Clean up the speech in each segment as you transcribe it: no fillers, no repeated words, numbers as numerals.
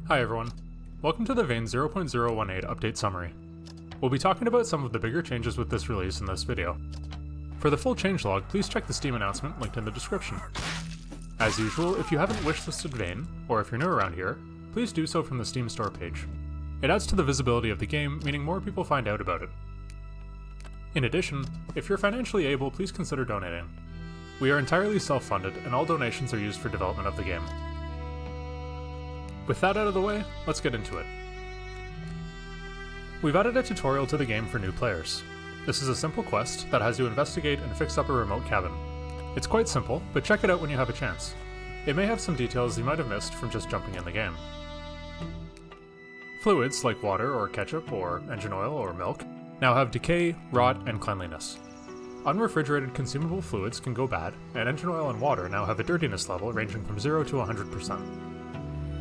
Hi everyone, welcome to the Vane 0.018 update summary. We'll be talking about some of the bigger changes with this release in this video. For the full changelog, please check the Steam announcement linked in the description. As usual, if you haven't wishlisted Vane, or if you're new around here, please do so from the Steam store page. It adds to the visibility of the game, meaning more people find out about it. In addition, if you're financially able, please consider donating. We are entirely self-funded, and all donations are used for development of the game. With that out of the way, let's get into it. We've added a tutorial to the game for new players. This is a simple quest that has you investigate and fix up a remote cabin. It's quite simple, but check it out when you have a chance. It may have some details you might have missed from just jumping in the game. Fluids like water or ketchup or engine oil or milk now have decay, rot, and cleanliness. Unrefrigerated consumable fluids can go bad, and engine oil and water now have a dirtiness level ranging from 0 to 100%.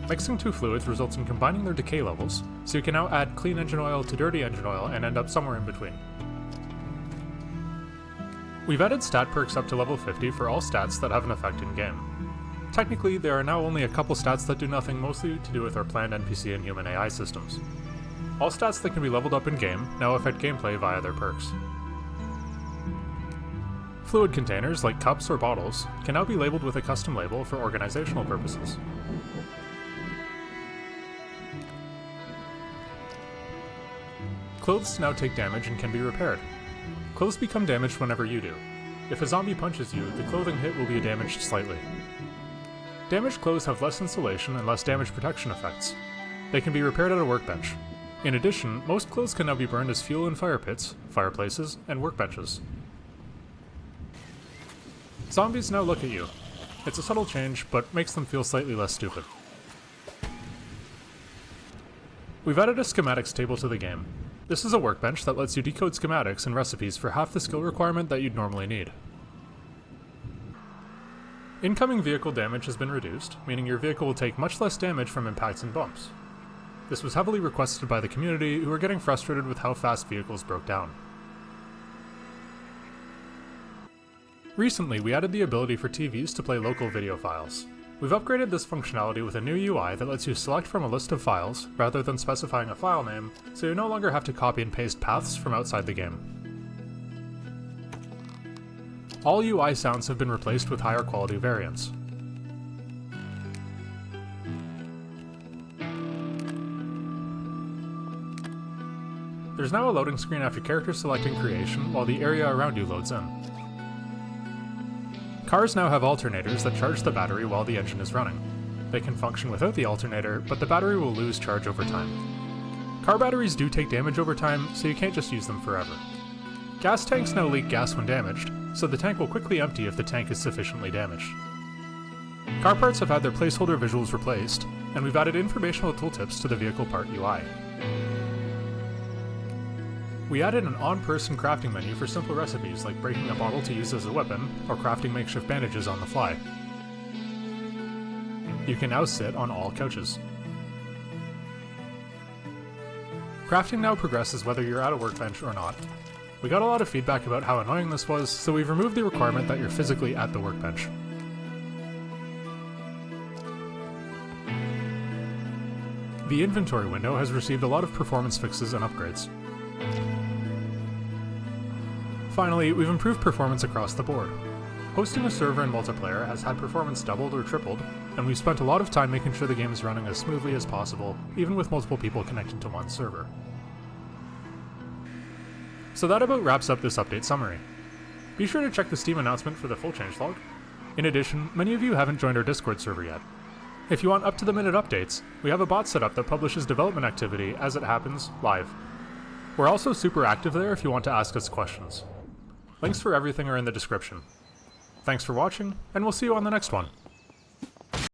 Mixing two fluids results in combining their decay levels, so you can now add clean engine oil to dirty engine oil and end up somewhere in between. We've added stat perks up to level 50 for all stats that have an effect in-game. Technically, there are now only a couple stats that do nothing, mostly to do with our planned NPC and human AI systems. All stats that can be leveled up in-game now affect gameplay via their perks. Fluid containers, like cups or bottles, can now be labeled with a custom label for organizational purposes. Clothes now take damage and can be repaired. Clothes become damaged whenever you do. If a zombie punches you, the clothing hit will be damaged slightly. Damaged clothes have less insulation and less damage protection effects. They can be repaired at a workbench. In addition, most clothes can now be burned as fuel in fire pits, fireplaces, and workbenches. Zombies now look at you. It's a subtle change, but makes them feel slightly less stupid. We've added a schematics table to the game. This is a workbench that lets you decode schematics and recipes for half the skill requirement that you'd normally need. Incoming vehicle damage has been reduced, meaning your vehicle will take much less damage from impacts and bumps. This was heavily requested by the community, who were getting frustrated with how fast vehicles broke down. Recently, we added the ability for TVs to play local video files. We've upgraded this functionality with a new UI that lets you select from a list of files, rather than specifying a file name, so you no longer have to copy and paste paths from outside the game. All UI sounds have been replaced with higher quality variants. There's now a loading screen after character selecting creation while the area around you loads in. Cars now have alternators that charge the battery while the engine is running. They can function without the alternator, but the battery will lose charge over time. Car batteries do take damage over time, so you can't just use them forever. Gas tanks now leak gas when damaged, so the tank will quickly empty if the tank is sufficiently damaged. Car parts have had their placeholder visuals replaced, and we've added informational tooltips to the vehicle part UI. We added an on-person crafting menu for simple recipes like breaking a bottle to use as a weapon, or crafting makeshift bandages on the fly. You can now sit on all couches. Crafting now progresses whether you're at a workbench or not. We got a lot of feedback about how annoying this was, so we've removed the requirement that you're physically at the workbench. The inventory window has received a lot of performance fixes and upgrades. Finally, we've improved performance across the board. Hosting a server in multiplayer has had performance doubled or tripled, and we've spent a lot of time making sure the game is running as smoothly as possible, even with multiple people connected to one server. So that about wraps up this update summary. Be sure to check the Steam announcement for the full changelog. In addition, many of you haven't joined our Discord server yet. If you want up-to-the-minute updates, we have a bot set up that publishes development activity as it happens, live. We're also super active there if you want to ask us questions. Links for everything are in the description. Thanks for watching, and we'll see you on the next one.